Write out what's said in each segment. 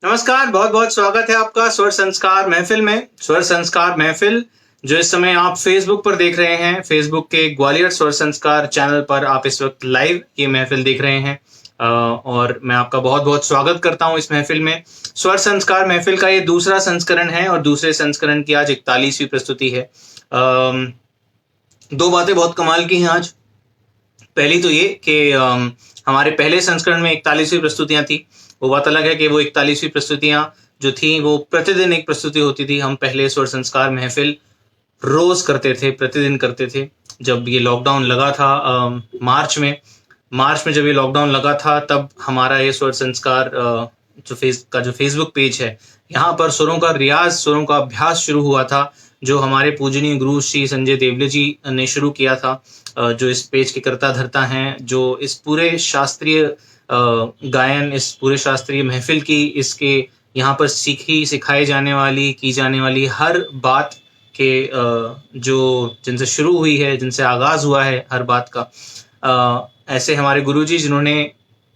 नमस्कार, बहुत बहुत स्वागत है आपका स्वर संस्कार महफिल में। स्वर संस्कार महफिल जो इस समय आप फेसबुक पर देख रहे हैं, फेसबुक के ग्वालियर स्वर संस्कार चैनल पर आप इस वक्त लाइव ये महफिल देख रहे हैं। और मैं आपका बहुत बहुत स्वागत करता हूं इस महफिल में। स्वर संस्कार महफिल का ये दूसरा संस्करण है और दूसरे संस्करण की आज 41वीं प्रस्तुति है। दो बातें बहुत कमाल की हैं आज। पहली तो ये कि हमारे पहले संस्करण में 41वीं प्रस्तुतियां थी। वो बात अलग है कि वो 41वीं प्रस्तुतियां जो थी वो प्रतिदिन एक प्रस्तुति होती थी। हम पहले स्वर संस्कार महफिल रोज करते थे, प्रतिदिन करते थे। जब ये लॉकडाउन लगा था मार्च में जब ये लॉकडाउन लगा था, तब हमारा ये स्वर संस्कार जो फेसबुक पेज है, यहाँ पर सुरों का रियाज, सुरों का अभ्यास शुरू हुआ था, जो हमारे पूजनीय गुरु श्री संजय देवले जी ने शुरू किया था। जो इस पेज के कर्ता धर्ता हैं, जो इस पूरे शास्त्रीय गायन, इस पूरे शास्त्रीय महफिल की, इसके यहाँ पर सिखाई जाने वाली, की जाने वाली हर बात के जो जिनसे शुरू हुई है, जिनसे आगाज हुआ है हर बात का, ऐसे हमारे गुरुजी जिन्होंने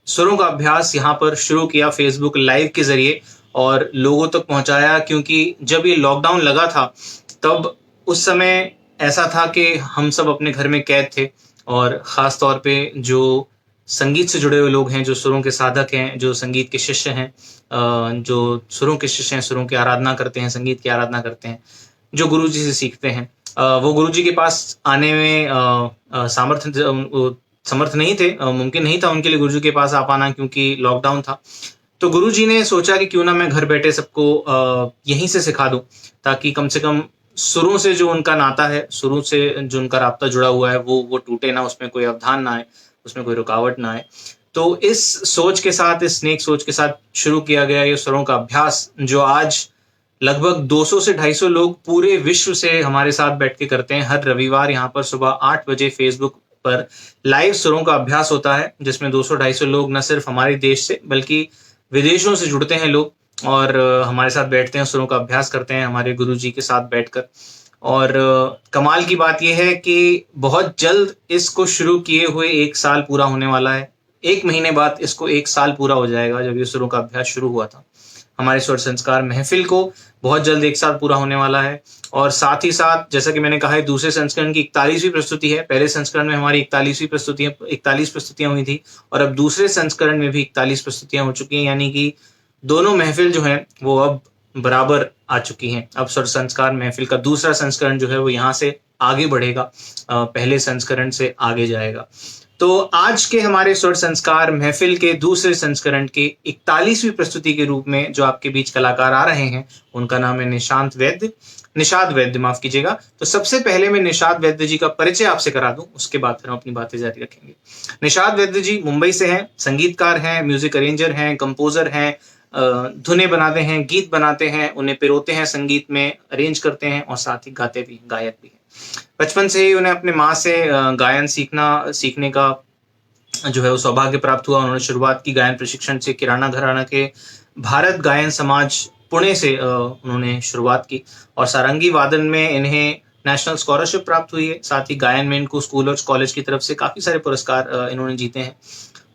सुरों का अभ्यास यहाँ पर शुरू किया फेसबुक लाइव के जरिए और लोगों तक पहुंचाया। क्योंकि जब ये लॉकडाउन लगा था, तब उस समय ऐसा था कि हम सब अपने घर में कैद थे और खास तौर पे जो संगीत से जुड़े हुए लोग हैं, जो सुरों के साधक हैं, जो संगीत के शिष्य हैं, जो सुरों के शिष्य हैं, सुरों की आराधना करते हैं, संगीत की आराधना करते हैं, जो गुरुजी से सीखते हैं, वो गुरुजी के पास आने में समर्थ नहीं थे, मुमकिन नहीं था उनके लिए गुरुजी के पास आ पाना, क्योंकि लॉकडाउन था। तो गुरुजी ने सोचा कि क्यों ना मैं घर बैठे सबको यहीं से सिखा दूं, ताकि कम से कम सुरों से जो उनका नाता है, सुरों से जो उनका राब्ता जुड़ा हुआ है, वो टूटे ना, उसमें कोई अवधान ना आए, उसमें कोई रुकावट ना आए। तो इस सोच के साथ, इस नेक सोच के साथ शुरू किया गया ये सुरों का अभ्यास, जो आज लगभग 200 से 250 लोग पूरे विश्व से हमारे साथ बैठ के करते हैं। हर रविवार यहाँ पर सुबह 8 बजे फेसबुक पर लाइव सुरों का अभ्यास होता है, जिसमें 200-250 लोग न सिर्फ हमारे देश से बल्कि विदेशों से जुड़ते हैं लोग और हमारे साथ बैठते हैं, सुरों का अभ्यास करते हैं हमारे गुरुजी के साथ बैठकर। और कमाल की बात यह है कि बहुत जल्द इसको शुरू किए हुए 1 साल पूरा होने वाला है। 1 महीने बाद इसको 1 साल पूरा हो जाएगा, जब ये सुरों का अभ्यास शुरू हुआ था। हमारे स्वर संस्कार महफिल को बहुत जल्द 1 साल पूरा होने वाला है। और साथ ही साथ, जैसा कि मैंने कहा है, दूसरे संस्करण की 41वीं प्रस्तुति है। पहले संस्करण में हमारी 41 प्रस्तुतियां हुई थी और अब दूसरे संस्करण में भी 41 प्रस्तुतियां हो चुकी हैं, यानी कि दोनों महफिल जो है वो अब बराबर आ चुकी हैं। अब स्वर संस्कार महफिल का दूसरा संस्करण जो है वो यहाँ से आगे बढ़ेगा, पहले संस्करण से आगे जाएगा। तो आज के हमारे स्वर संस्कार महफिल के दूसरे संस्करण के 41वीं प्रस्तुति के रूप में जो आपके बीच कलाकार आ रहे हैं, उनका नाम है निषाद वैद्य, माफ कीजिएगा। तो सबसे पहले मैं निषाद वैद्य जी का परिचय आपसे करा दूं, उसके बाद फिर हम अपनी बातें जारी रखेंगे। निषाद वैद्य जी मुंबई से हैं, संगीतकार हैं, म्यूजिक अरेंजर हैं, कंपोजर हैं, धुनें बनाते हैं, गीत बनाते हैं, उन्हें पिरोते हैं, संगीत में अरेंज करते हैं और साथ ही गाते भी, गायक भी हैं। बचपन से ही उन्हें अपने माँ से गायन सीखने का जो है वो सौभाग्य प्राप्त हुआ। उन्होंने शुरुआत की गायन प्रशिक्षण से, किराना घराना के भारत गायन समाज पुणे से उन्होंने शुरुआत की और सारंगी वादन में इन्हें नेशनल स्कॉलरशिप प्राप्त हुई है। साथ ही गायन में इनको स्कूल और कॉलेज की तरफ से काफी सारे पुरस्कार इन्होंने जीते हैं।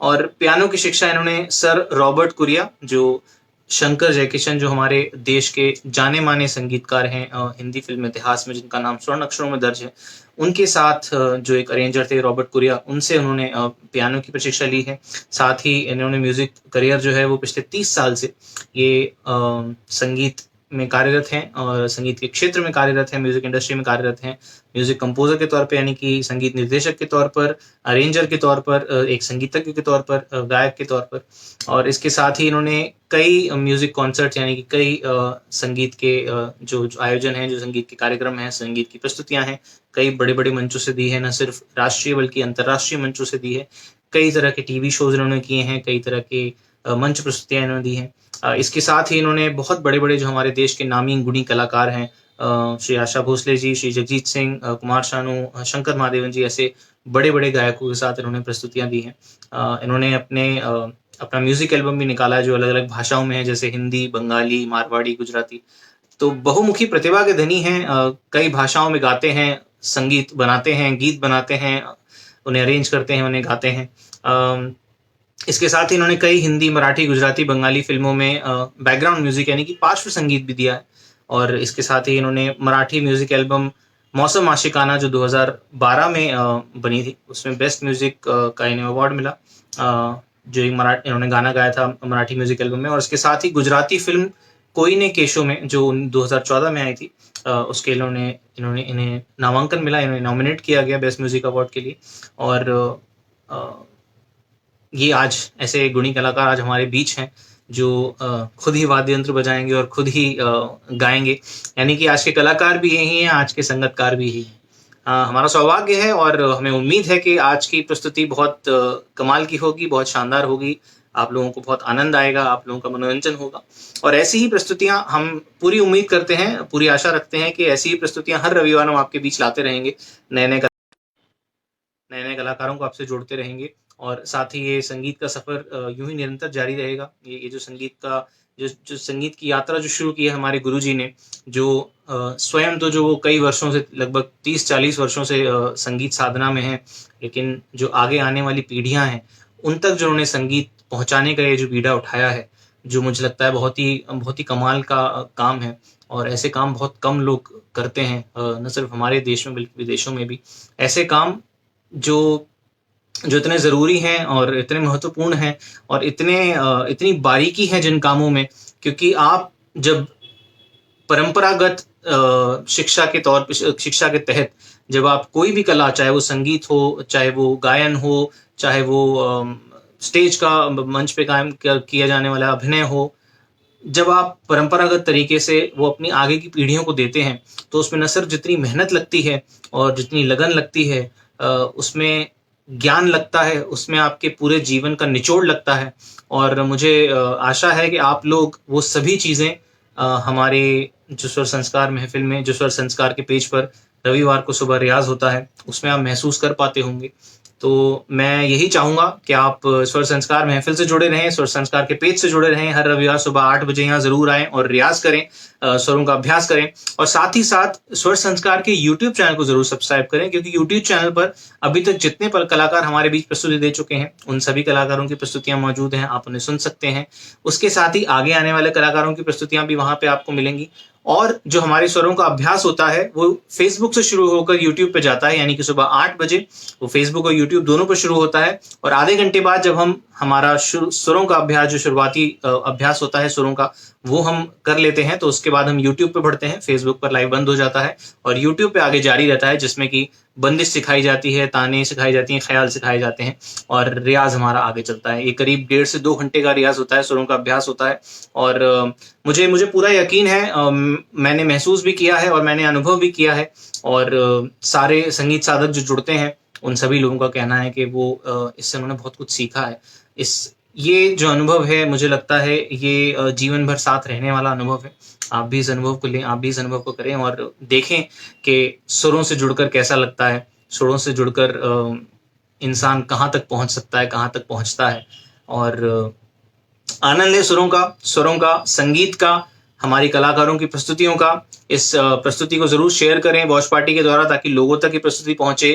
और पियानो की शिक्षा इन्होंने सर रॉबर्ट कुरिया, जो शंकर जयकिशन, जो हमारे देश के जाने माने संगीतकार हैं, हिंदी फिल्म इतिहास में जिनका नाम स्वर्ण अक्षरों में दर्ज है, उनके साथ जो एक अरेंजर थे रॉबर्ट कुरिया, उनसे उन्होंने पियानो की प्रशिक्षा ली है। साथ ही इन्होंने म्यूजिक करियर जो है वो पिछले 30 साल से ये संगीत में कार्यरत हैं और संगीत के क्षेत्र में कार्यरत हैं, म्यूजिक इंडस्ट्री में कार्यरत हैं। म्यूजिक कंपोजर के तौर पे, यानी कि संगीत निर्देशक के तौर पर, अरेंजर के तौर पर, एक संगीतज्ञ के तौर पर, गायक के तौर पर। और इसके साथ ही इन्होंने कई म्यूजिक कॉन्सर्ट, यानी कि कई संगीत के जो आयोजन हैं, जो संगीत के कार्यक्रम हैं, संगीत की प्रस्तुतियां हैं, कई बड़े बड़े मंचों से दी है, न सिर्फ राष्ट्रीय बल्कि अंतर्राष्ट्रीय मंचों से दी है। कई तरह के टीवी शोज इन्होंने किए हैं, कई तरह के मंच प्रस्तुतियां इन्होंने दी हैं। इसके साथ ही इन्होंने बहुत बड़े बड़े जो हमारे देश के नामी गुणी कलाकार हैं, श्री आशा भोसले जी, श्री जगजीत सिंह, कुमार शानू, शंकर महादेवन जी, ऐसे बड़े बड़े गायकों के साथ इन्होंने प्रस्तुतियां दी हैं। इन्होंने अपना म्यूजिक एल्बम भी निकाला है, जो अलग अलग भाषाओं में है, जैसे हिंदी, बंगाली, मारवाड़ी, गुजराती। तो बहुमुखी प्रतिभा के धनी हैं, कई भाषाओं में गाते हैं, संगीत बनाते हैं, गीत बनाते हैं, उन्हें अरेंज करते हैं, उन्हें गाते हैं। इसके साथ ही इन्होंने कई हिंदी, मराठी, गुजराती, बंगाली फ़िल्मों में बैकग्राउंड म्यूज़िक यानी कि पार्श्व संगीत भी दिया है। और इसके साथ ही इन्होंने मराठी म्यूज़िक एल्बम मौसम आशिकाना जो 2012 में बनी थी, उसमें बेस्ट म्यूज़िक का इन्हें अवार्ड मिला। जो एक इन्होंने गाना गाया था मराठी म्यूज़िक एल्बम में। और इसके साथ ही गुजराती फ़िल्म कोई ने केशो में जो 2014 में आई थी, उसके इन्होंने इन्हें नामांकन मिला, इन्हें नॉमिनेट किया गया बेस्ट म्यूज़िक अवार्ड के लिए। और ये आज ऐसे गुणी कलाकार आज हमारे बीच हैं जो खुद ही वाद्य यंत्र बजाएंगे और खुद ही गाएंगे, यानी कि आज के कलाकार भी यही हैं, आज के संगीतकार भी यही हैं। हमारा सौभाग्य है और हमें उम्मीद है कि आज की प्रस्तुति बहुत कमाल की होगी, बहुत शानदार होगी। आप लोगों को बहुत आनंद आएगा, आप लोगों का मनोरंजन होगा। और ऐसी ही प्रस्तुतियां हम पूरी उम्मीद करते हैं, पूरी आशा रखते हैं कि ऐसी ही प्रस्तुतियां हर रविवार हम आपके बीच लाते रहेंगे। नए नए कलाकारों को आपसे जोड़ते रहेंगे और साथ ही ये संगीत का सफ़र यूं ही निरंतर जारी रहेगा। ये जो संगीत की यात्रा जो शुरू की है हमारे गुरुजी ने, जो स्वयं तो जो वो कई वर्षों से, लगभग 30-40 वर्षों से संगीत साधना में हैं, लेकिन जो आगे आने वाली पीढ़ियां हैं उन तक जो उन्होंने संगीत पहुंचाने का ये जो बीड़ा उठाया है, जो मुझे लगता है बहुत ही कमाल का काम है। और ऐसे काम बहुत कम लोग करते हैं, न सिर्फ हमारे देश में बल्कि विदेशों में भी ऐसे काम जो जो इतने ज़रूरी हैं और इतने महत्वपूर्ण हैं और इतनी बारीकी है जिन कामों में। क्योंकि आप जब परंपरागत शिक्षा के तौर पे, शिक्षा के तहत जब आप कोई भी कला, चाहे वो संगीत हो, चाहे वो गायन हो, चाहे वो स्टेज का मंच पे कायम किया जाने वाला अभिनय हो, जब आप परंपरागत तरीके से वो अपनी आगे की पीढ़ियों को देते हैं, तो उसमें न सिर्फ जितनी मेहनत लगती है और जितनी लगन लगती है, उसमें ज्ञान लगता है, उसमें आपके पूरे जीवन का निचोड़ लगता है। और मुझे आशा है कि आप लोग वो सभी चीज़ें हमारे जो स्वर संस्कार महफिल में, जो स्वर संस्कार के पेज पर रविवार को सुबह रियाज होता है, उसमें आप महसूस कर पाते होंगे। तो मैं यही चाहूँगा कि आप स्वर संस्कार महफिल से जुड़े रहें, स्वर संस्कार के पेज से जुड़े रहें। हर रविवार सुबह 8 बजे यहाँ ज़रूर आएँ और रियाज़ करें, स्वरों का अभ्यास करें। और साथ ही साथ स्वर संस्कार के यूट्यूब चैनल को ज़रूर सब्सक्राइब करें, क्योंकि यूट्यूब चैनल पर अभी तक जितने कलाकार हमारे बीच प्रस्तुति दे चुके हैं, उन सभी कलाकारों की प्रस्तुतियाँ मौजूद हैं, आप उन्हें सुन सकते हैं। उसके साथ ही आगे आने वाले कलाकारों की प्रस्तुतियाँ भी वहाँ पे आपको मिलेंगी। और जो हमारे स्वरों का अभ्यास होता है वो फेसबुक से शुरू होकर यूट्यूब पे जाता है, यानी कि सुबह 8 बजे वो फेसबुक और यूट्यूब दोनों पर शुरू होता है। और आधे घंटे बाद जब हम हमारा स्वरों का अभ्यास, जो शुरुआती अभ्यास होता है स्वरों का, वो हम कर लेते हैं, तो उसके बाद हम यूट्यूब पे बढ़ते हैं। फेसबुक पर लाइव बंद हो जाता है और यूट्यूब पे आगे जारी रहता है, जिसमें कि बंदिश सिखाई जाती है, ताने सिखाई जाती हैं, ख्याल सिखाए जाते हैं और रियाज हमारा आगे चलता है। ये करीब 1.5 से 2 घंटे का रियाज होता है, स्वरों का अभ्यास होता है। और मुझे पूरा यकीन है, मैंने महसूस भी किया है और मैंने अनुभव भी किया है। और सारे संगीत साधक जो जुड़ते हैं उन सभी लोगों का कहना है कि वो इससे उन्होंने बहुत कुछ सीखा है। ये जो अनुभव है, मुझे लगता है ये जीवन भर साथ रहने वाला अनुभव है। आप भी इस अनुभव को लें, आप भी इस अनुभव को करें और देखें कि सुरों से जुड़कर कैसा लगता है, सुरों से जुड़कर इंसान कहाँ तक पहुँच सकता है, कहाँ तक पहुँचता है। और आनंद है स्वरों का, संगीत का, हमारी कलाकारों की प्रस्तुतियों का। इस प्रस्तुति को जरूर शेयर करें वॉच पार्टी के द्वारा, ताकि लोगों तक ये प्रस्तुति पहुंचे,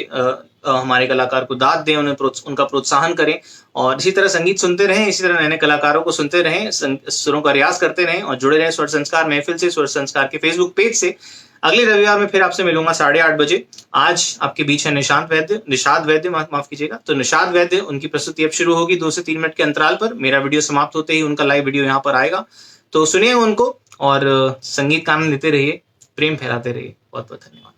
हमारे कलाकार को दाद दें, उनका प्रोत्साहन करें। और इसी तरह संगीत सुनते रहें, इसी तरह नए नए कलाकारों को सुनते रहें, सुरों का रियाज करते रहें और जुड़े रहें स्वर संस्कार महफिल से, स्वर संस्कार के फेसबुक पेज से। अगले रविवार में फिर आपसे मिलूंगा 8:30 बजे। आज आपके बीच है निषाद वैद्य, माफ कीजिएगा। तो निषाद वैद्य, उनकी प्रस्तुति अब शुरू होगी 2 से 3 मिनट के अंतराल पर। मेरा वीडियो समाप्त होते ही उनका लाइव वीडियो यहाँ पर आएगा, तो सुनिए उनको और संगीत का आनंद लेते रहिए, प्रेम फैलाते रहिए। बहुत बहुत धन्यवाद।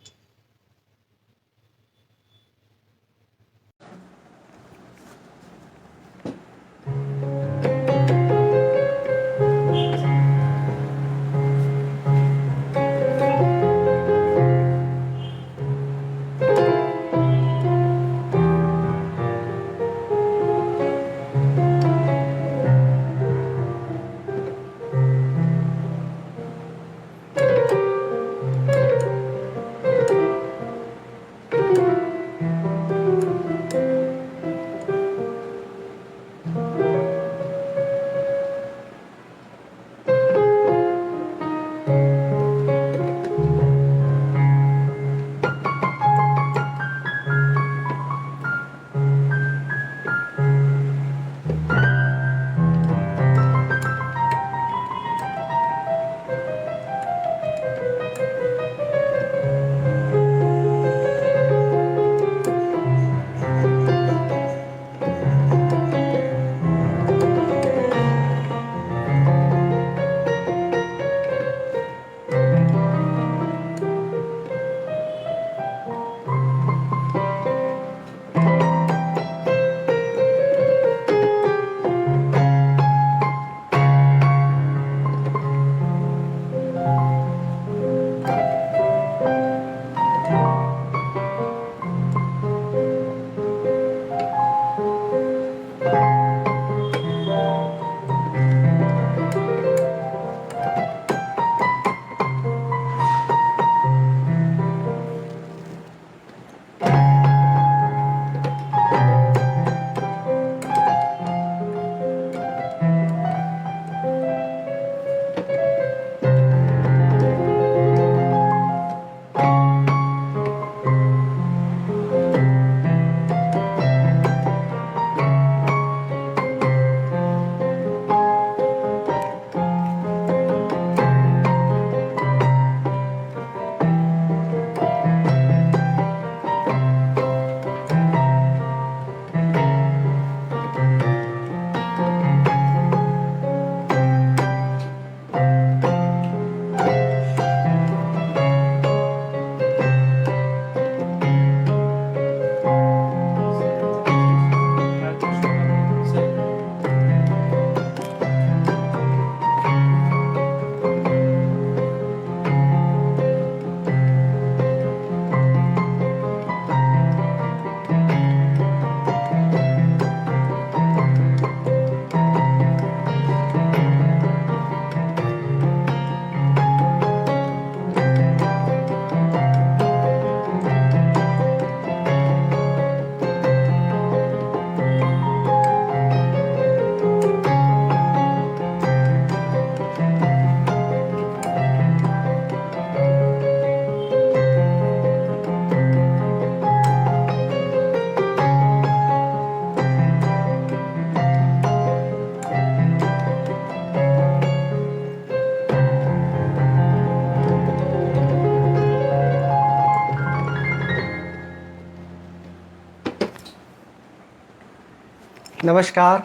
नमस्कार,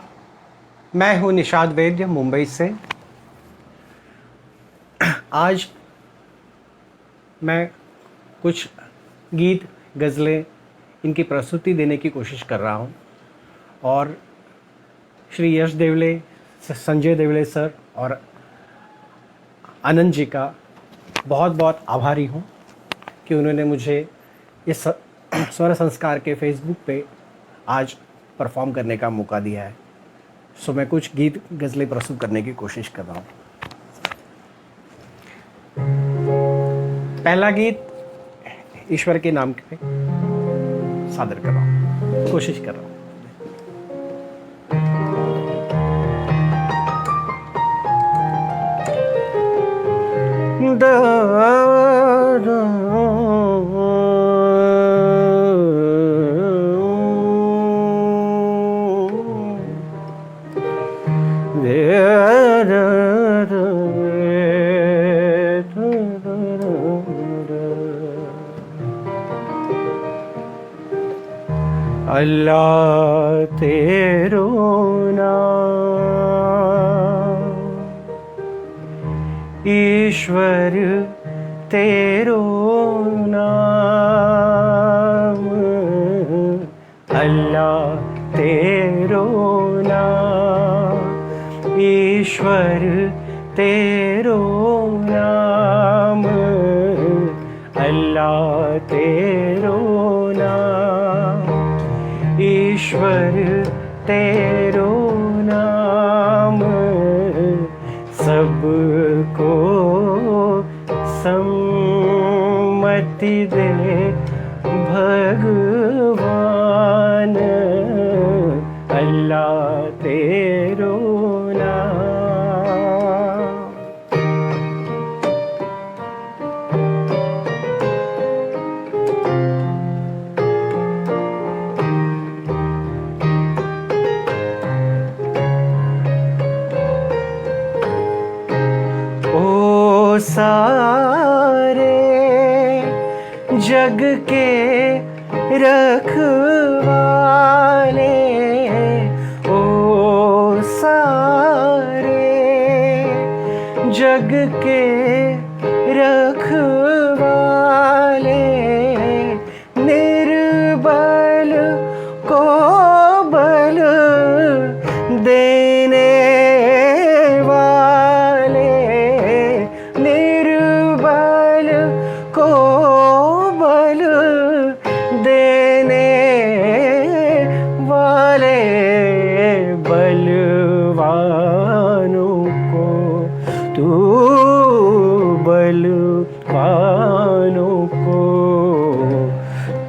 मैं हूं निषाद वैद्य मुंबई से। आज मैं कुछ गीत गज़लें इनकी प्रस्तुति देने की कोशिश कर रहा हूं और श्री यश देवले, संजय देवले सर और आनंद जी का बहुत बहुत आभारी हूं कि उन्होंने मुझे इस स्वर संस्कार के फेसबुक पे आज परफॉर्म करने का मौका दिया है। सो मैं कुछ गीत गज़लें प्रस्तुत करने की कोशिश कर रहा हूँ। पहला गीत ईश्वर के नाम पे सादर कर रहा हूँ, कोशिश कर रहा हूँ। अल्लाह तेरो नाम, ईश्वर तेरो नाम, अल्लाह तेरो नाम, ईश्वर तेरो नाम, अल्लाह तेरो नाम, ईश्वर तेरो नाम, सबको सम्मति दे भगवान, अल्लाह तेरो नाम। सारे जग के रखवाले, ओ सारे जग के रखवाले, निर्बल को बल देने को बल देने वाले, बलवानों को तू बलवानों को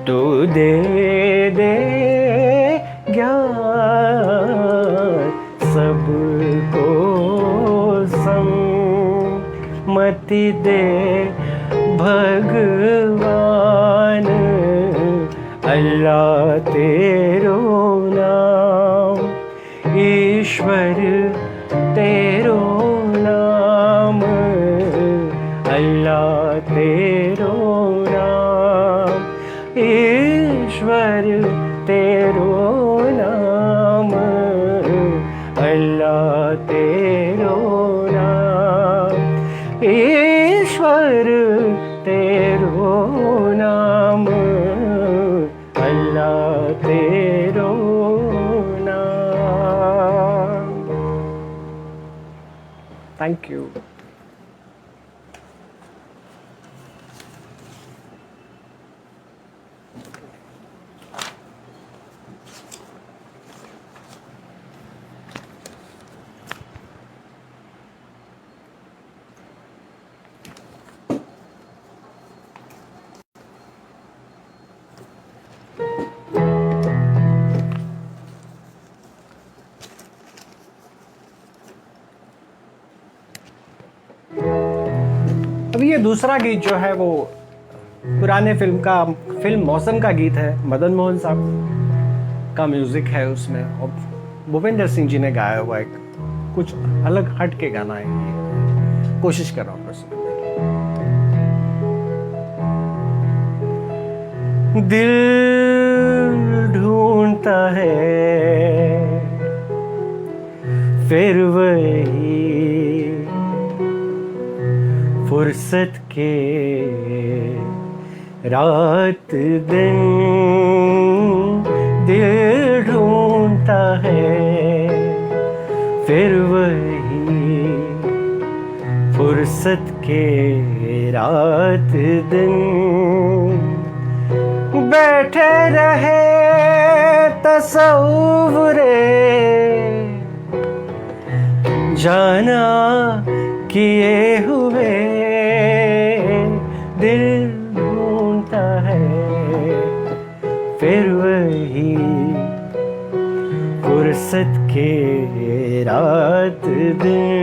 तू दे दे ज्ञान, सबको सम्मति दे भगवान, अल्लाह तेरो नाम, ईश्वर तेरो नाम, अल्लाह तेरो नाम, ईश्वर तेरो नाम, अल्लाह तेरो नाम, ईश्वर तेरो नाम, अल्लाह तेरो नाम। Thank you. अभी ये दूसरा गीत जो है वो पुराने फिल्म मौसम का गीत है। मदन मोहन साहब का म्यूजिक है उसमें और भूपेंद्र सिंह जी ने गाया हुआ एक कुछ अलग हट के गाना है। ये कोशिश कर रहा हूँ बस। दिल ढूंढता है फिर वही फुर्सत के रात दिन दिल ढूंढता है, फिर वही फुर्सत के रात दिन बैठे रहे तसव्वुरे जाना किए हुए दिल ढूंढता है, फिर वही फुर्सत के रात दिन।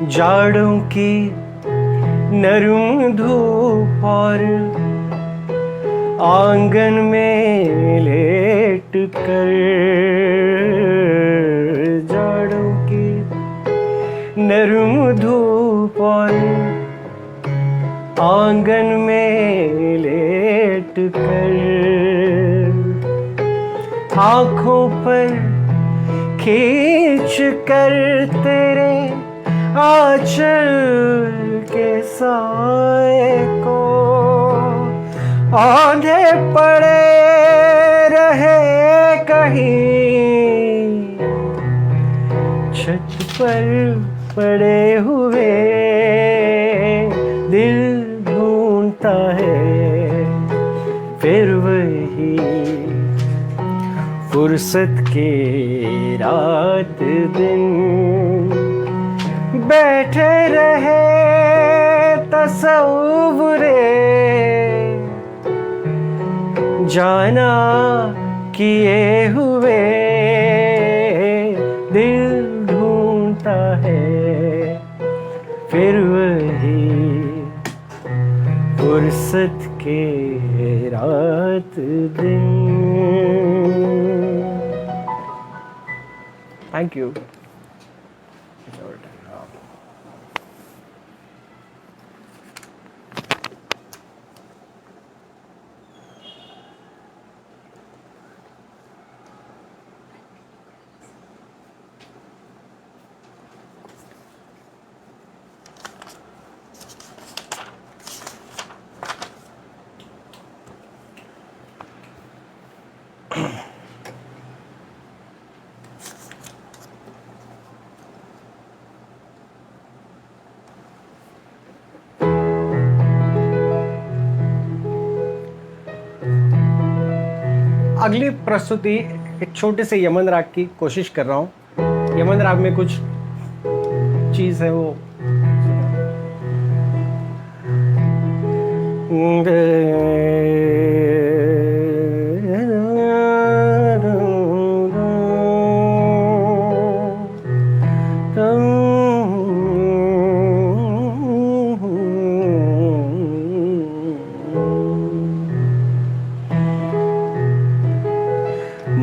जाड़ों की नरम धूप और आंगन में लेट कर, जाड़ों की नरम धूप और आंगन में लेट कर, आँखों पर खींच कर तेरे आंचल के साए को आंधे पड़े रहे कहीं, छत पर पड़े हुए दिल ढूंढता है, फिर वही फुर्सत के रात दिन बैठे रहे तसव्वुरे जाना किए हुए दिल ढूंढता है, फिर वही फुर्सत के रात दिन। Thank you. अगली प्रस्तुति एक छोटे से यमन राग की कोशिश कर रहा हूँ। यमन राग में कुछ चीज़ है वो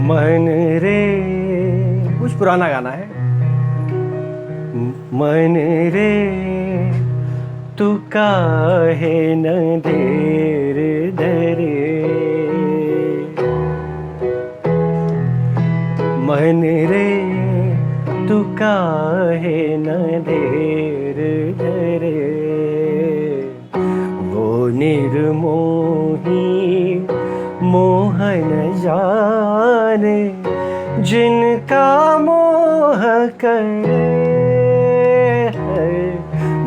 मन रे, कुछ पुराना गाना है। मन रे तू काहे न देर धरे, मन रे तू काहे न देर धरे, वो निर्मोही मोहन जाने जिनका मोह करे,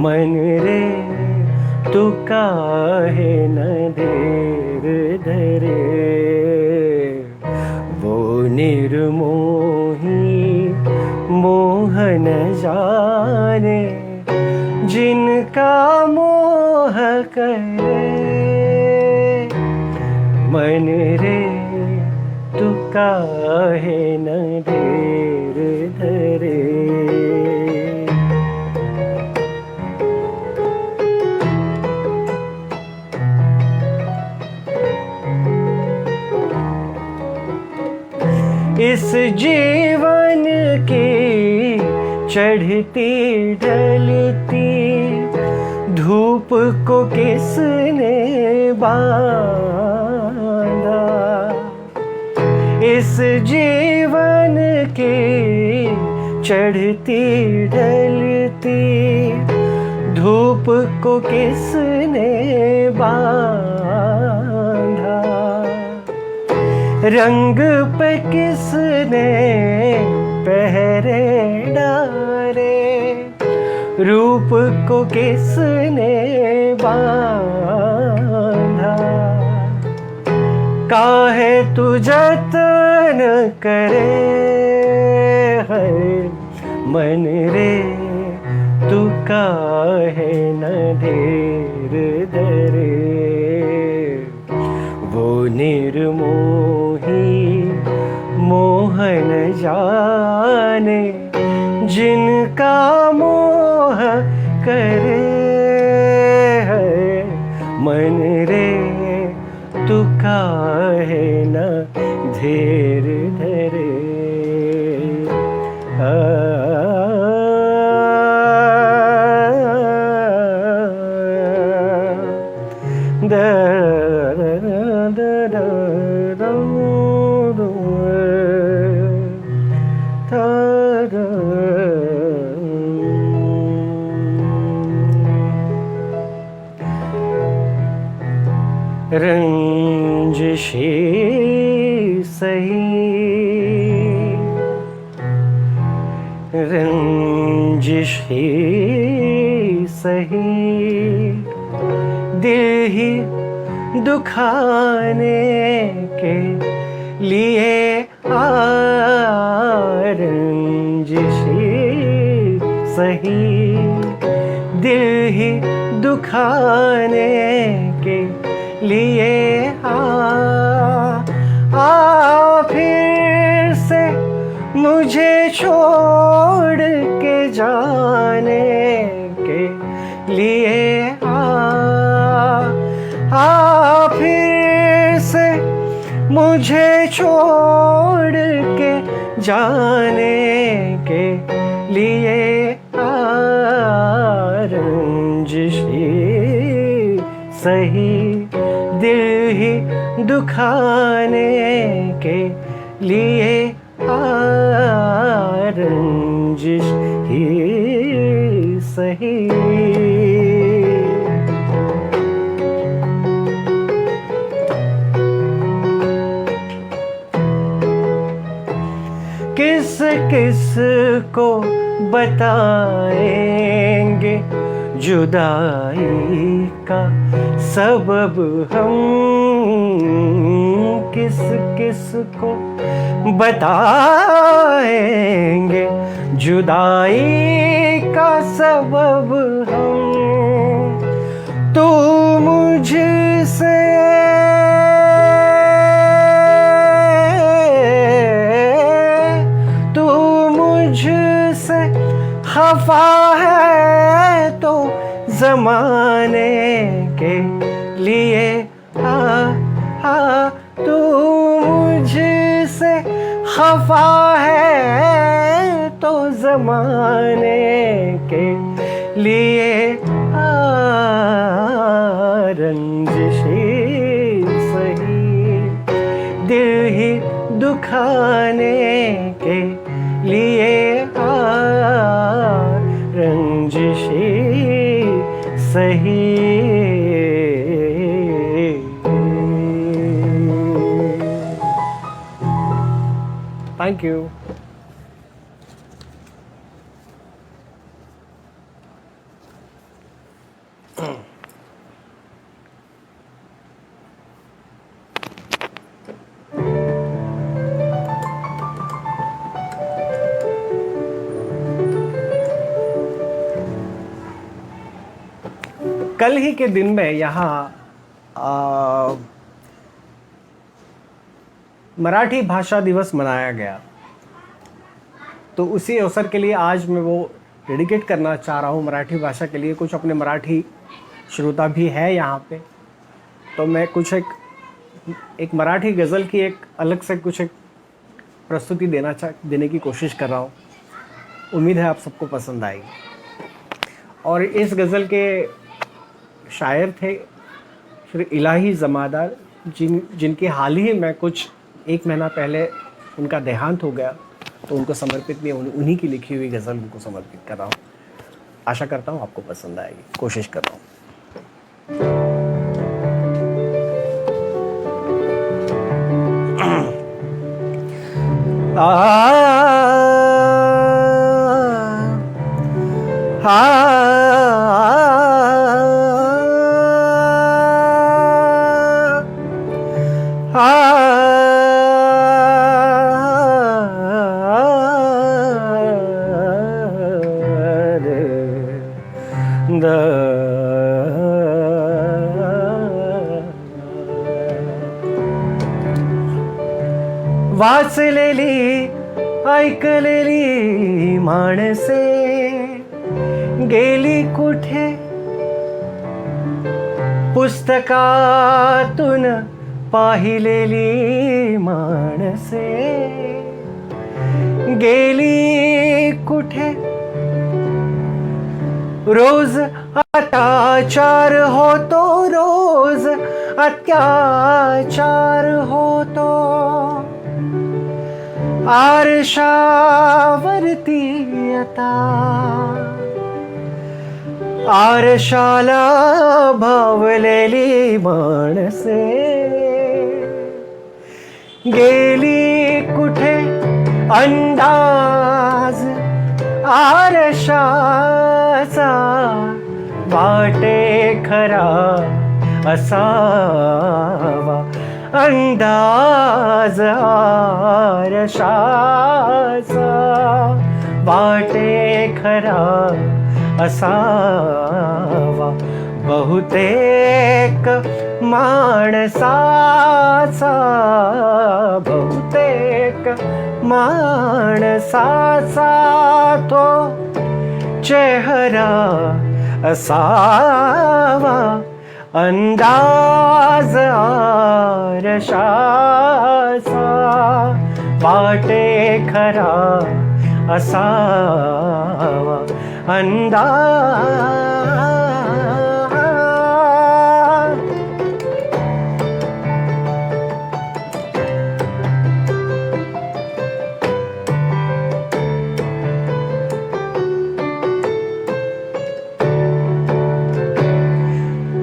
मन रे तू काहे न देर धरे, वो निर्मोही मोहन जाने जिनका मोह करे, मन रे तू काहे न देर धरे। चढ़ती ढलती धूप को किसने बांधा, इस जीवन के चढ़ती ढलती धूप को किसने बांधा, रंग पे किसने पहरे डाले, रूप को किसने बांधा, काहे तू जतन करे है मन रे, तू काहे न ढेर धरे, वो निर्मोही मोहन जाने, जिनका मोह करे है मन रे, तू काहे न धीर धरे। रंजिशी सही, रंजिशी सही, दिल ही दुखाने के लिए रंजिशी सही, दिल ही दुखाने के लिए फिर से मुझे छोड़ के जाने के लिए फिर से मुझे छोड़ के जाने के लिए रंजिशी सही, दिल ही दुखाने के लिए रंजिश ही सही। किस किस को बताएंगे जुदाई का सबब हम, किस किस को बताएंगे जुदाई का सबब हम, तू मुझसे खफा है तो ज़माने के लिए तू मुझसे खफा है तो ज़माने के लिए रंजिशी सही, दिल ही दुखाने के लिए रंजिशी सही। Thank you. कल ही के दिन में यहाँ मराठी भाषा दिवस मनाया गया, तो उसी अवसर के लिए आज मैं वो डेडिकेट करना चाह रहा हूँ मराठी भाषा के लिए। कुछ अपने मराठी श्रोता भी है यहाँ पे, तो मैं कुछ एक मराठी गज़ल की एक अलग से कुछ एक प्रस्तुति देने की कोशिश कर रहा हूँ। उम्मीद है आप सबको पसंद आएगी। और इस गज़ल के शायर थे श्री इलाही जमादार, जिनके हाल ही में कुछ 1 महीना पहले उनका देहांत हो गया, तो उनको समर्पित भी उन्हीं की लिखी हुई गज़ल उनको समर्पित कर रहा हूँ। आशा करता हूँ आपको पसंद आएगी, कोशिश कर रहा हूँ। वाचलेली ऐकलेली माणसे गेली कुठे, पुस्तकातून पाहिलेली माणसे गेली कुठे, रोज अत्याचार होतो, रोज अत्याचार होतो, आरशावरती आता आरशाला भावलेली माणसे गेली कुठे, अंदाज आरशाचा वाटे खरा असावा, अंदाज आरशाचा वाटे खरा असावा, बहुतेक माणसाचा, बहुतेक माणसाचा तो चेहरा असावा, अंदाज आरशाचा वाटे खरा असावा, अंदाज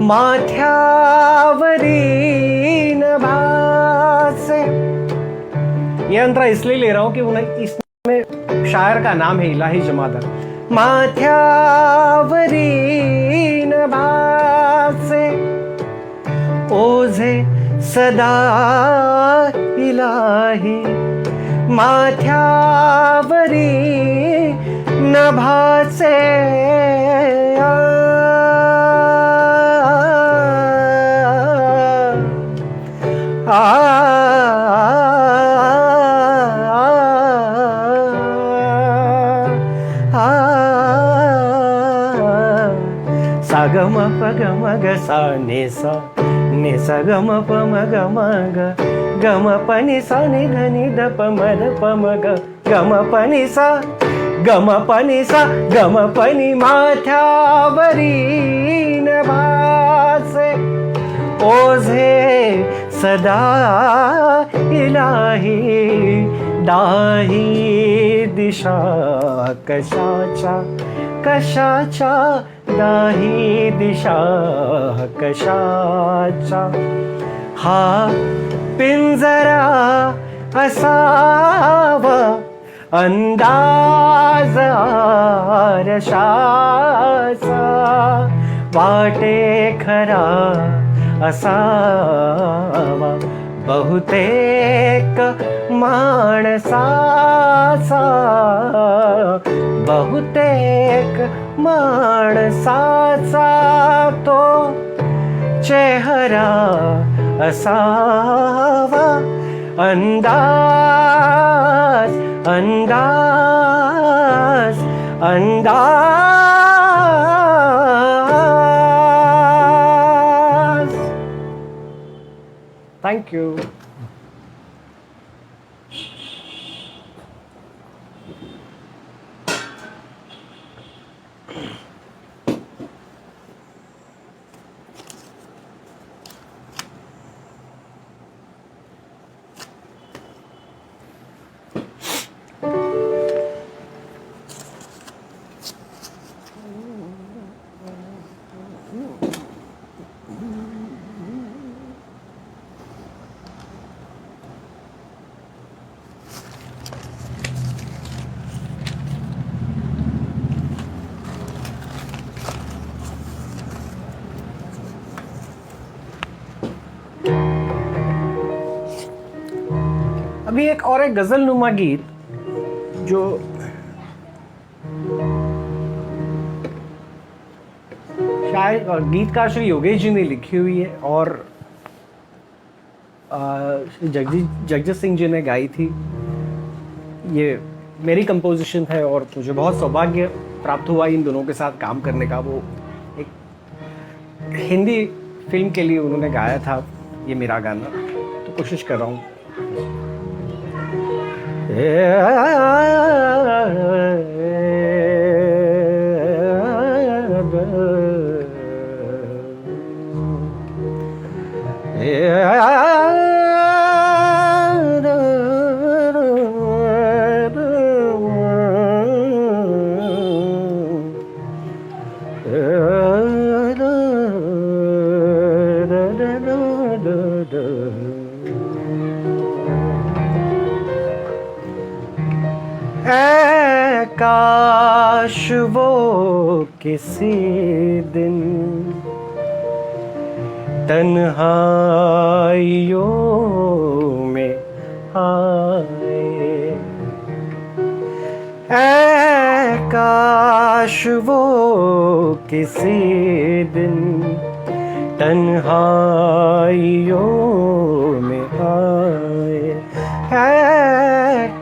माथ्यावरी नभासे, ये अंतरा इसलिए ले रहा हूं कि इसमें शायर का नाम है इलाही जमादार। माथ्यावरी नभासे ओझे सदा इलाही, माथ्यावरी नभासे सागम पगम ग सा ने सा गम पम गम ग गम पनि सा नि ध नि ध पम ध पम ग गम पनि सा गम पनि माथ्यावरी नभासे ओझे सदा इलाही, दाही दिशा कशाच्या कशाच्या, दाही दिशा कशाच्या, हा पिंजरा असावा, अंदाज आरशाचा वाटे खरा असावा, बहुतेक माणसाचा, बहुतेक माणसाचा तो चेहरा असावा, अंदाज अंदाज अंदाज। Thank you. अभी एक और एक गजल नुमा गीत जो शायद गीतकार श्री योगेश जी ने लिखी हुई है और जगजीत सिंह जी ने गाई थी। ये मेरी कंपोजिशन है और मुझे बहुत सौभाग्य प्राप्त हुआ इन दोनों के साथ काम करने का। वो एक हिंदी फिल्म के लिए उन्होंने गाया था ये मेरा गाना, तो कोशिश कर रहा हूँ। काश वो किसी दिन तन्हाइयों में आए, काश वो किसी दिन तन्हाइयों में आए,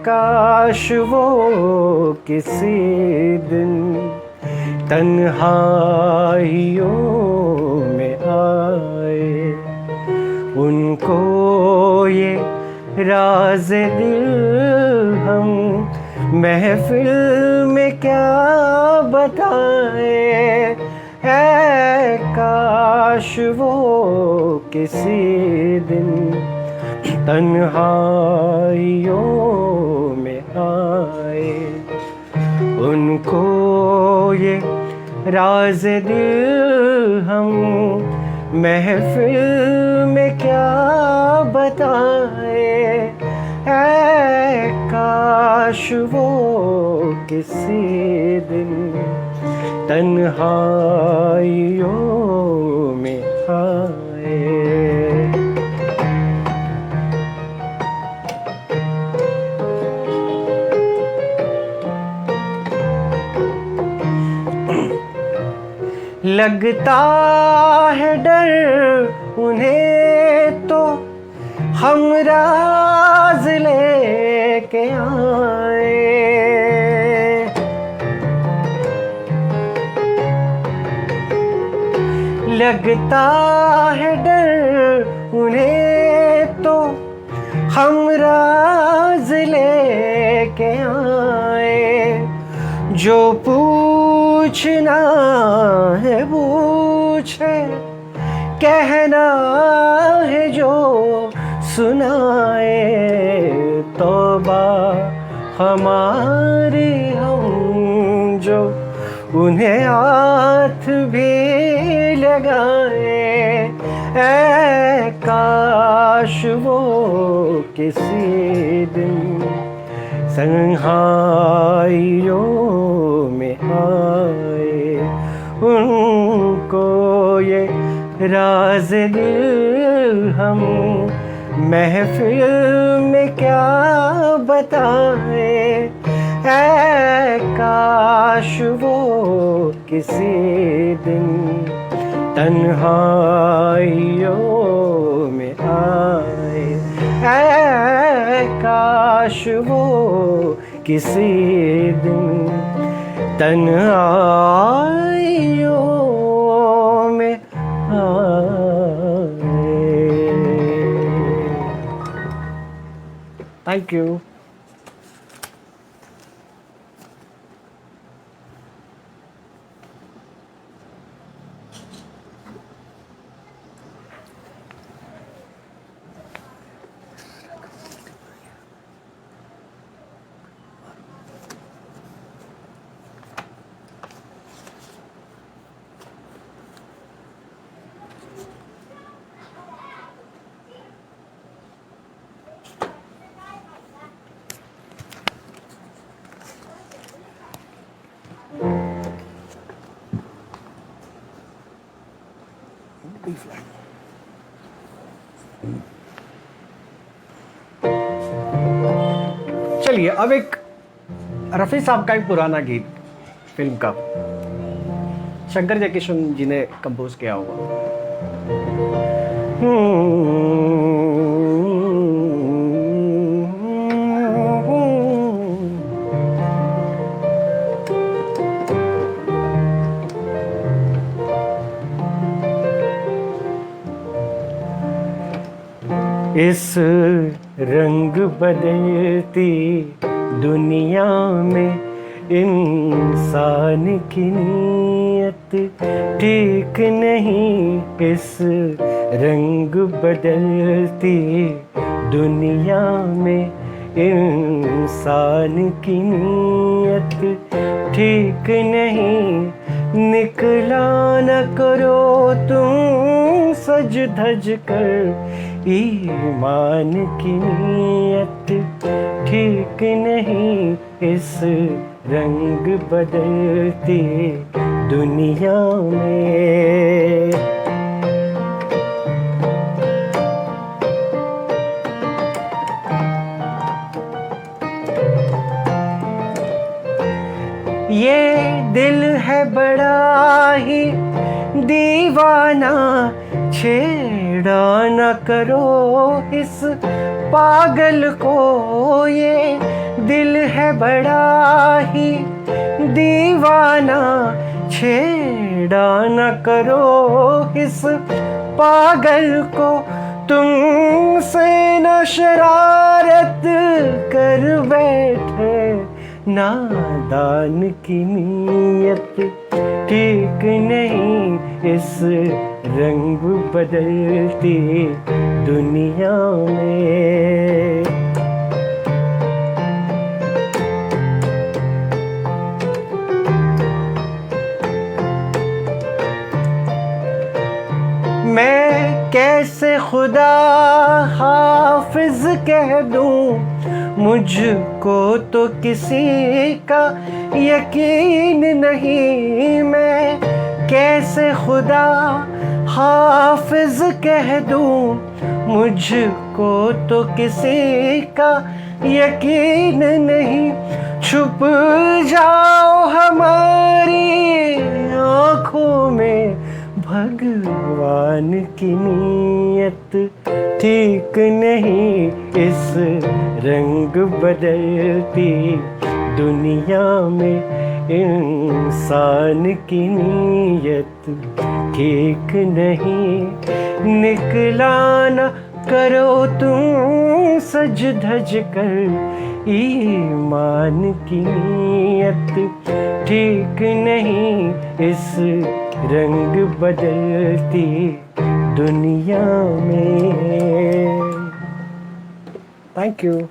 काश वो किसी दिन तन्हाइयों में आए, उनको ये राज दिल हम महफिल में क्या बताएं, काश वो किसी दिन तन्हाइयों में आए, उनको ये राज दिल हम महफिल में क्या बताएं, काश वो किसी दिन तन्हाइयों में आए। लगता है डर उन्हें तो हम राज लेके आए, लगता है डर उन्हें तो हम राज लेके आए, जो पूछना है पूछे, कहना है जो सुनाए, तौबा हमारी हम जो उन्हें हाथ भी लगाए, काश वो किसी दिन तन्हाइयों में आए, उनको ये राज दिल हम महफिल में क्या बताएं, काश वो किसी दिन तन्हाइयों में आए, काश वो किसी दिन तन्हाइयों में आए। Thank you. चलिए अब एक रफ़ी साहब का एक पुराना गीत फिल्म का, शंकर जयकिशन जी ने कंपोज किया होगा। इस रंग बदलती दुनिया में इंसान की नीयत ठीक नहीं। इस रंग बदलती दुनिया में इंसान की नीयत ठीक नहीं। निकला न करो तुम सज धज कर, ईमान की नीयत ठीक नहीं। इस रंग बदलती दुनिया में। ये दिल है बड़ा ही दीवाना, छेड़ा न करो इस पागल को। ये दिल है बड़ा ही दीवाना, छेड़ा न करो इस पागल को। तुमसे न शरारत कर बैठे, नादान की नीयत ठीक नहीं। इस रंग बदलती दुनिया में। मैं कैसे खुदा हाफिज कह दूं, मुझको तो किसी का यकीन नहीं। मैं कैसे खुदा हाफिज कह दूं, मुझको तो किसी का यकीन नहीं। छुप जाओ हमारी आँखों में, भगवान की नीयत ठीक नहीं। इस रंग बदलती दुनिया में इंसान की नीयत ठीक नहीं। निकला न करो तुम सज धज कर, ईमान की नीयत ठीक नहीं। इस रंग बदलती दुनिया में। Thank you.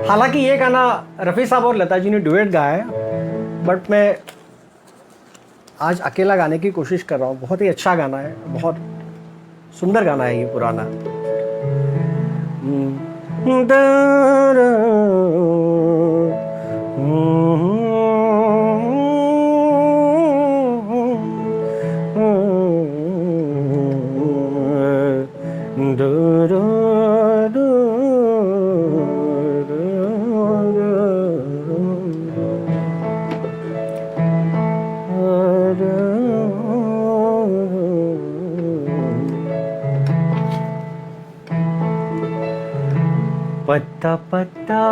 हालांकि ये गाना रफ़ी साहब और लता जी ने डुएट गाया है, बट मैं आज अकेला गाने की कोशिश कर रहा हूँ। बहुत ही अच्छा गाना है, बहुत सुंदर गाना है ये पुराना। पत्ता पत्ता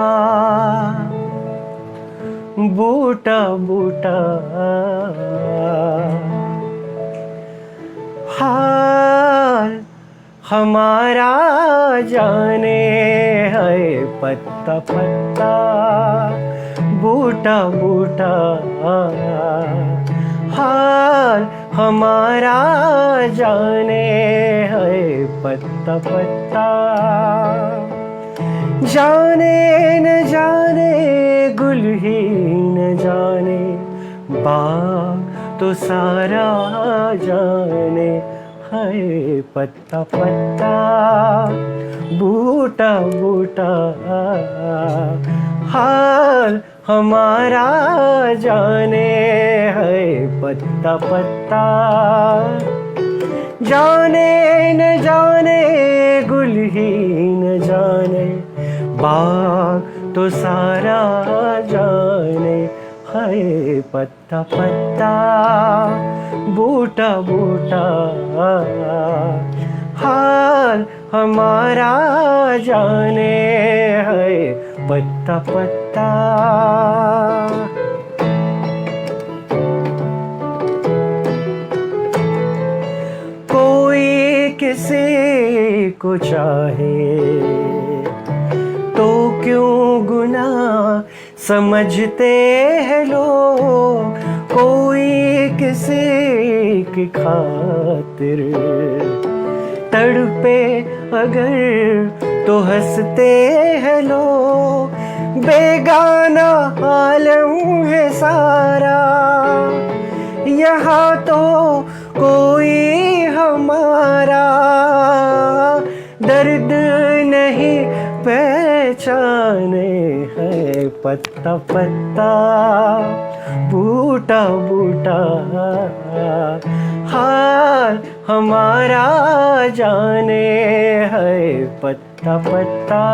बूटा बूटा हाल हमारा जाने है पत्ता पत्ता बूटा बूटा हाल हमारा जाने है पत्ता पत्ता जाने न जाने गुल ही न जाने बाग तो सारा जाने है पत्ता पत्ता बूटा बूटा हाल हमारा जाने है पत्ता पत्ता जाने न जाने गुल ही न जाने बाग तो सारा जाने है पत्ता पत्ता बूटा बूटा हाल हमारा जाने है पत्ता पत्ता कोई किसी को चाहे तो क्यों गुनाह समझते हैं लोग कोई किसी की खातिर तड़पे अगर तो हंसते हैं लोग बेगाना आलम है सारा यहाँ तो कोई हमारा दर्द नहीं पहचाने है पत्ता पत्ता बूटा बूटा हाल हमारा जाने है पत्ता पत्ता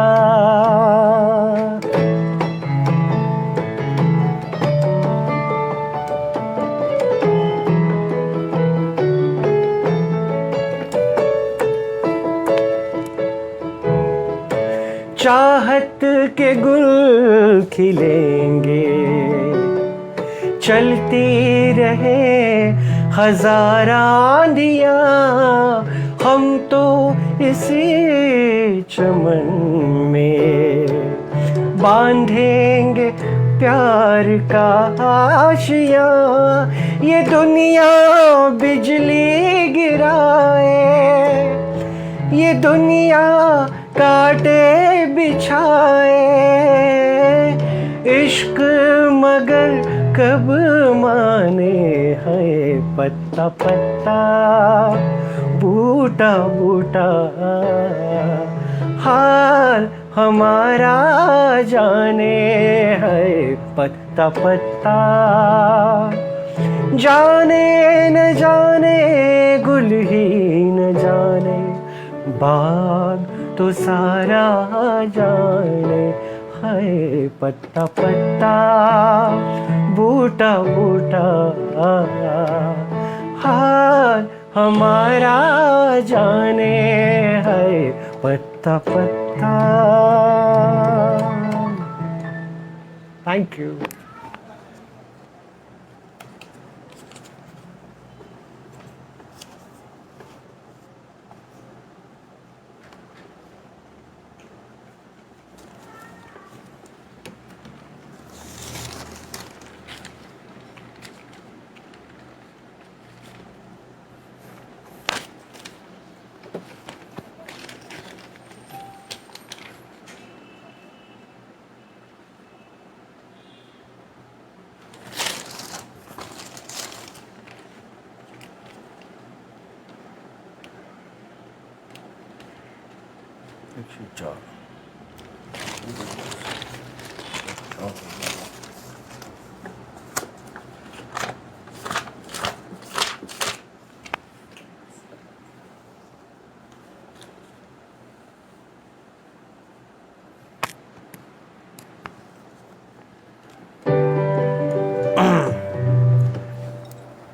चाहत के गुल खिलेंगे चलती रहे हजारा आंधियाँ हम तो इसी चमन में बांधेंगे प्यार का आशिया ये दुनिया बिजली गिराए ये दुनिया काटे बिछाए इश्क मगर कब माने है पत्ता पत्ता बूटा बूटा हाल हमारा जाने है पत्ता पत्ता जाने न जाने गुल ही न जाने बाग तो सारा जाने है पत्ता पत्ता बूटा बूटा हाल हमारा जाने है पत्ता पत्ता थैंक यू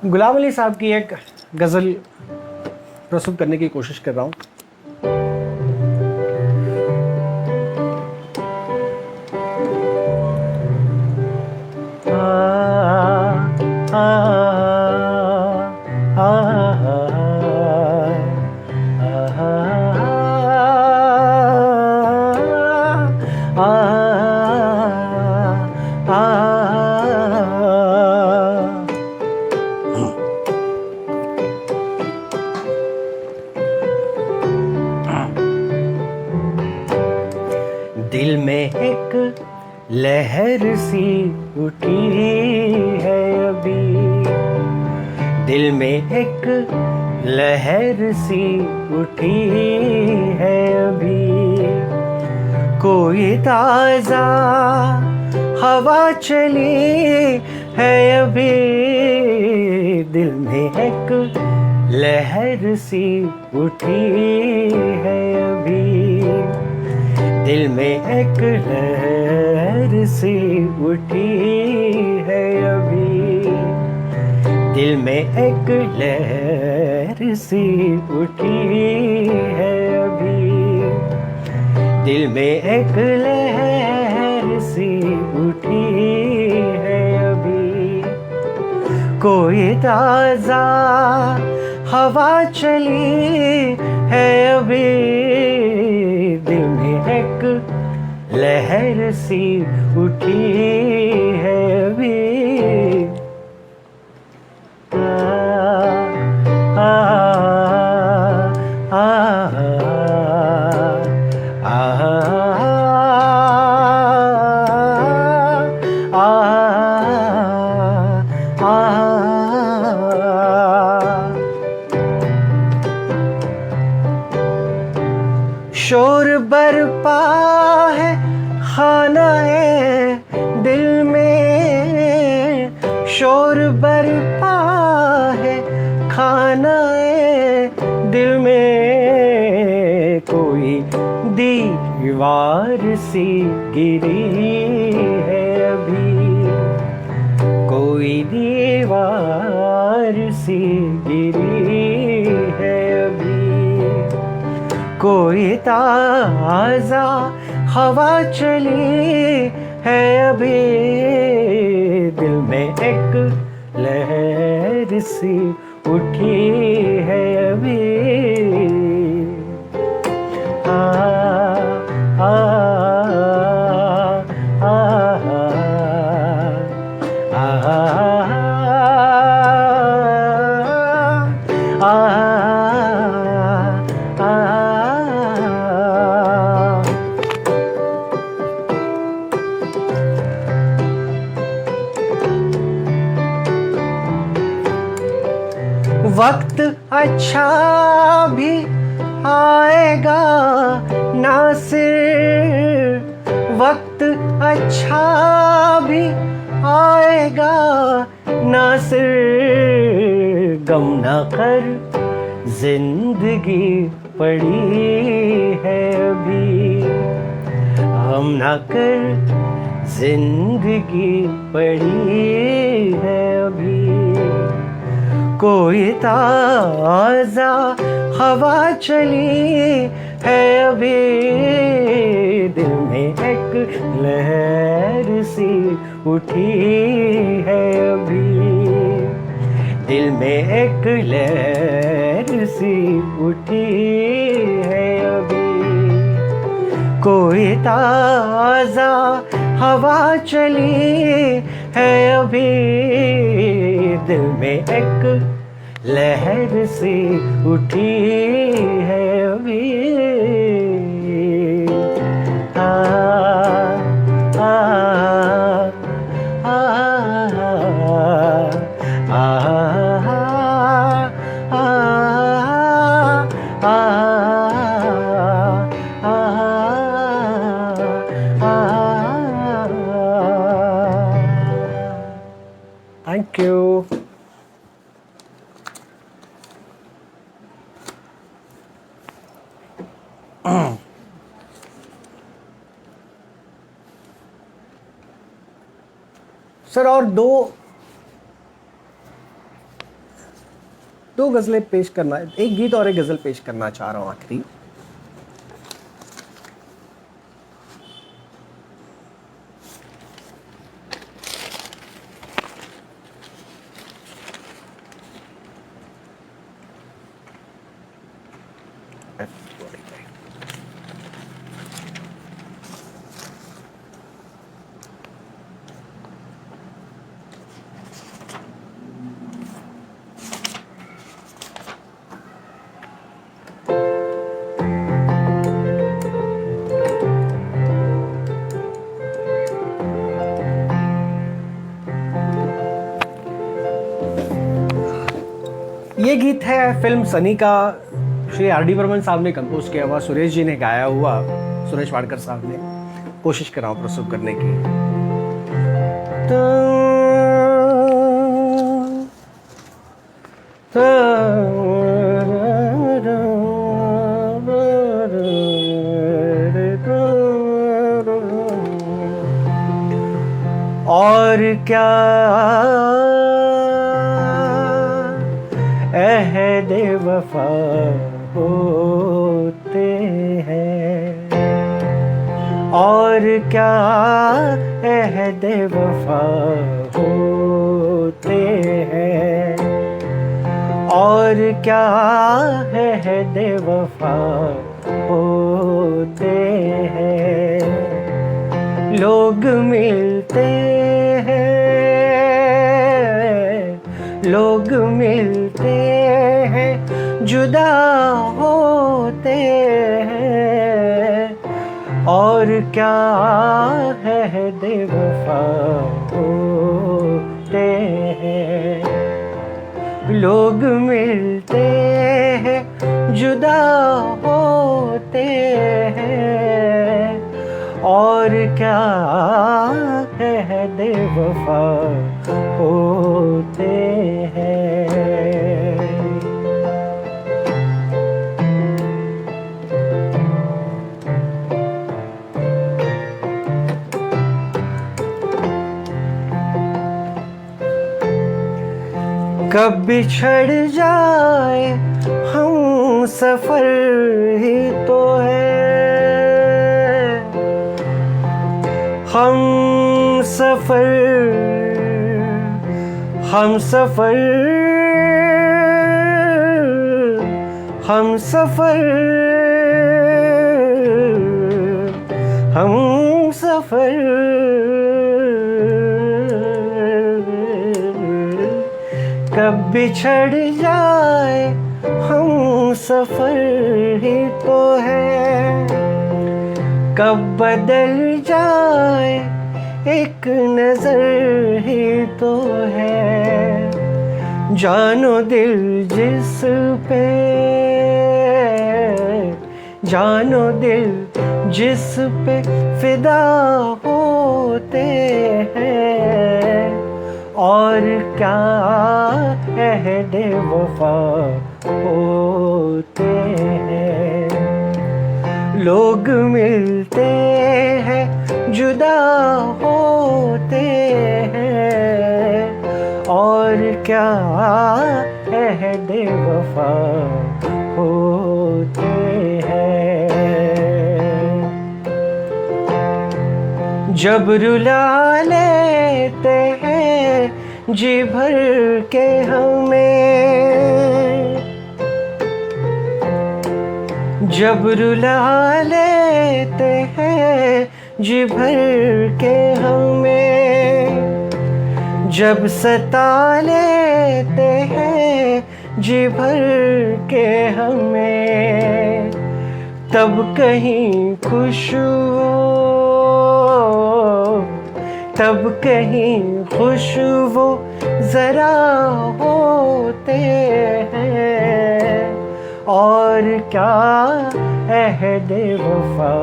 गुलाम अली साहब की एक गज़ल प्रस्तुत करने की कोशिश कर रहा हूँ। दिल में एक लहर सी उठी है अभी, दिल में एक लहर सी उठी है अभी, कोई ताजा हवा चली है अभी, दिल में एक लहर सी उठी है अभी, दिल में एक लहर सी उठी है अभी, दिल में एक लहर सी उठी है अभी, दिल में एक लहर सी उठी है अभी, कोई ताजा हवा चली है अभी, दिल में एक लहर सी उठी है अभी। शोर बरपा है खाना है दिल में, शोर बरपा है खाना है दिल में, कोई दीवार सी गिरी है अभी, कोई दीवार सी गिरी है अभी, कोई ताजा हवा चली है अभी, दिल में एक लहर सी उठी है अभी। आ आ आ आ वक्त अच्छा भी आएगा नासिर, वक्त अच्छा भी आएगा नासिर, गम न कर जिंदगी पड़ी है अभी, गम न कर जिंदगी पड़ी है अभी, कोई ताजा हवा चली है अभी, दिल में एक लहर सी उठी है अभी, दिल में एक लहर सी उठी है अभी, कोई ताजा हवा चली है अभी, दिल में एक लहर सी उठी है अभी। आ आ आ Thank you. सर और दो गज़लें पेश करना, एक गीत और एक गज़ल पेश करना चाह रहा हूँ आखिरी। ये गीत है फिल्म सनी का, श्री आर डी बर्मन साहब ने कंपोज किया हुआ, सुरेश जी ने गाया हुआ, सुरेश वाडकर साहब ने। कोशिश कर रहा हूँ प्रस्तुत करने की। और क्या अहद वफा होते हैं, और क्या अहद वफा होते हैं, और क्या अहद वफा होते हैं। लोग मिलते हैं, लोग मिलते हैं, जुदा होते हैं, और क्या है बेवफा होते हैं। लोग मिलते हैं, जुदा होते हैं, और क्या है बेवफा होते हैं। कब बिछड़ जाए हम सफर ही तो है, हम सफर, हम सफर, हम सफर, हम सफर। कब बिछड़ जाए हम सफर ही तो है, कब बदल जाए एक नजर ही तो है। जानो दिल जिस पे, जानो दिल जिस पे फिदा होते हैं, और क्या अहद वफा होते हैं। लोग मिलते हैं, जुदा होते हैं, और क्या अहद वफा होते हैं। जब रुला लेते हैं जी भर के हमें, जब रुला लेते हैं जी भर के हमें, जब सता लेते हैं जी भर के हमें, तब कहीं खुशबू, तब कहीं खुशबू जरा होते हैं, और क्या अहद वफा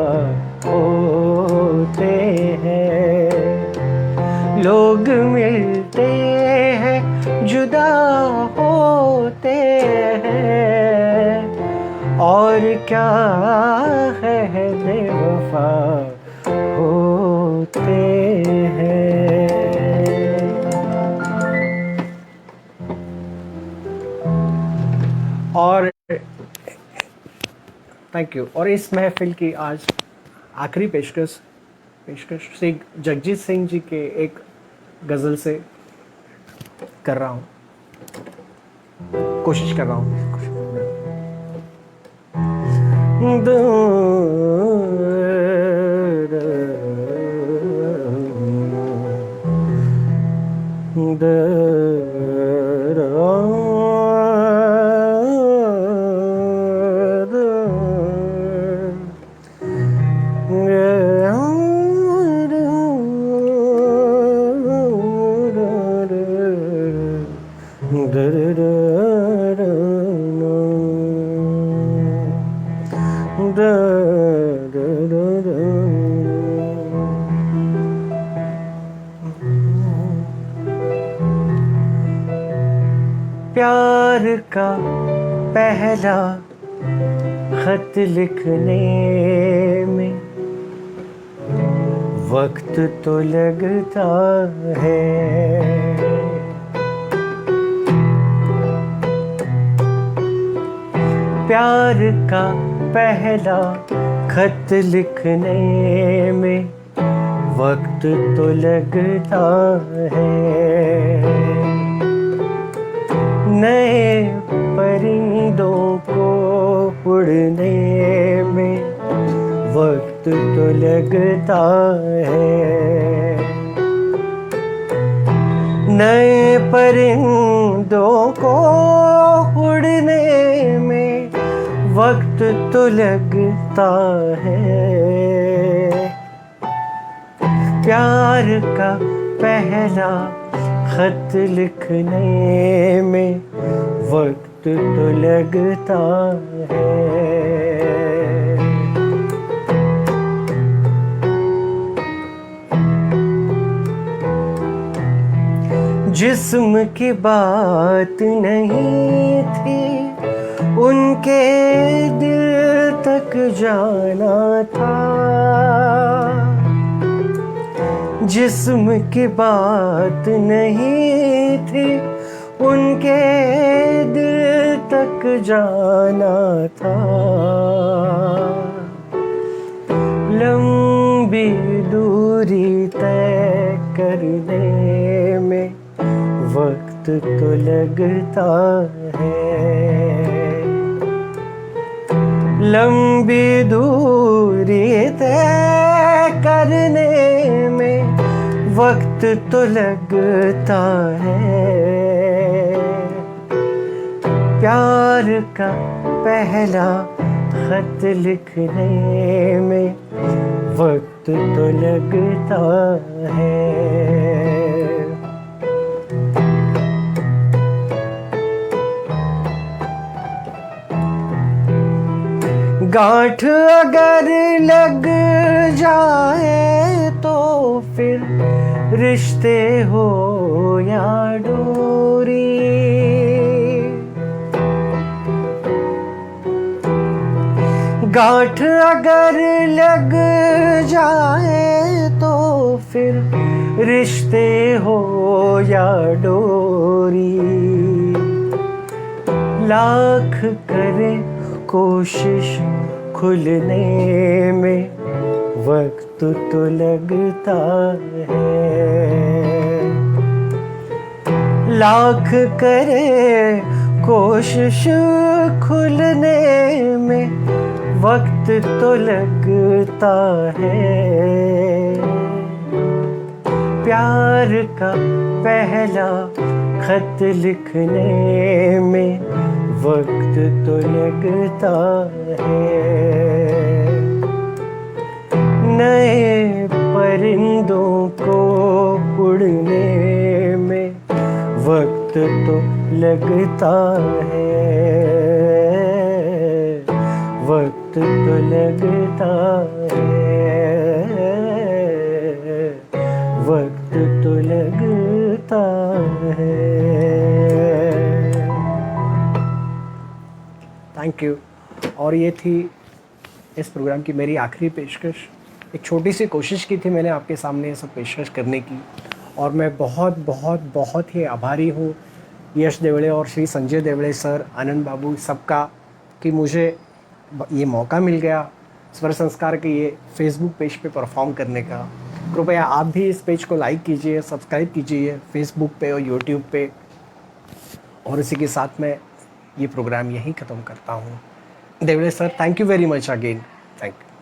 होते हैं। लोग मिलते हैं, जुदा होते हैं, और क्या अहद वफा होते हैं। और थैंक यू। और इस महफिल की आज आखिरी पेशकश श्री जगजीत सिंह जी के एक गज़ल से कर रहा हूँ, कोशिश कर रहा हूँ। प्यार का पहला खत लिखने में वक्त तो लगता है, प्यार का पहला खत लिखने में वक्त तो लगता है, नए परिंदों को उड़ने में वक्त तो लगता है, नए परिंदों को उड़ने में वक्त तो लगता है, प्यार का पहला खत लिखने में वक्त तो लगता है। जिस्म की बात नहीं थी, उनके दिल तक जाना था, जिस्म की बात नहीं थी, उनके दिल तक जाना था, लंबी दूरी तय करने में वक्त तो लगता है, लंबी दूरी तय करने में वक्त तो लगता है, प्यार का पहला खत लिखने में वक्त तो लगता है। गांठ अगर लग जाए तो फिर रिश्ते हो या डोरी, गांठ अगर लग जाए तो फिर रिश्ते हो या डोरी, लाख करे कोशिश खुलने में वक्त तो लगता है, लाख करे कोशिश खुलने में वक्त तो लगता है, प्यार का पहला खत लिखने में वक्त तो लगता है, नए परिंदों को उड़ने में वक्त तो लगता है, वक्त तो लगता है, वक्त तो लगता है। Thank you. और ये थी इस प्रोग्राम की मेरी आखिरी पेशकश। एक छोटी सी कोशिश की थी मैंने आपके सामने ये सब पेशकश करने की, और मैं बहुत बहुत बहुत ही आभारी हूँ यश देवड़े और श्री संजय देवड़े सर, आनंद बाबू सबका, कि मुझे ये मौका मिल गया स्वर संस्कार के ये फेसबुक पेज पे परफॉर्म करने का। कृपया आप भी इस पेज को लाइक कीजिए, सब्सक्राइब कीजिए फेसबुक पे और यूट्यूब पे। और इसी के साथ मैं ये प्रोग्राम यहीं ख़त्म करता हूँ। Devade sir, thank you very much again. Thank you.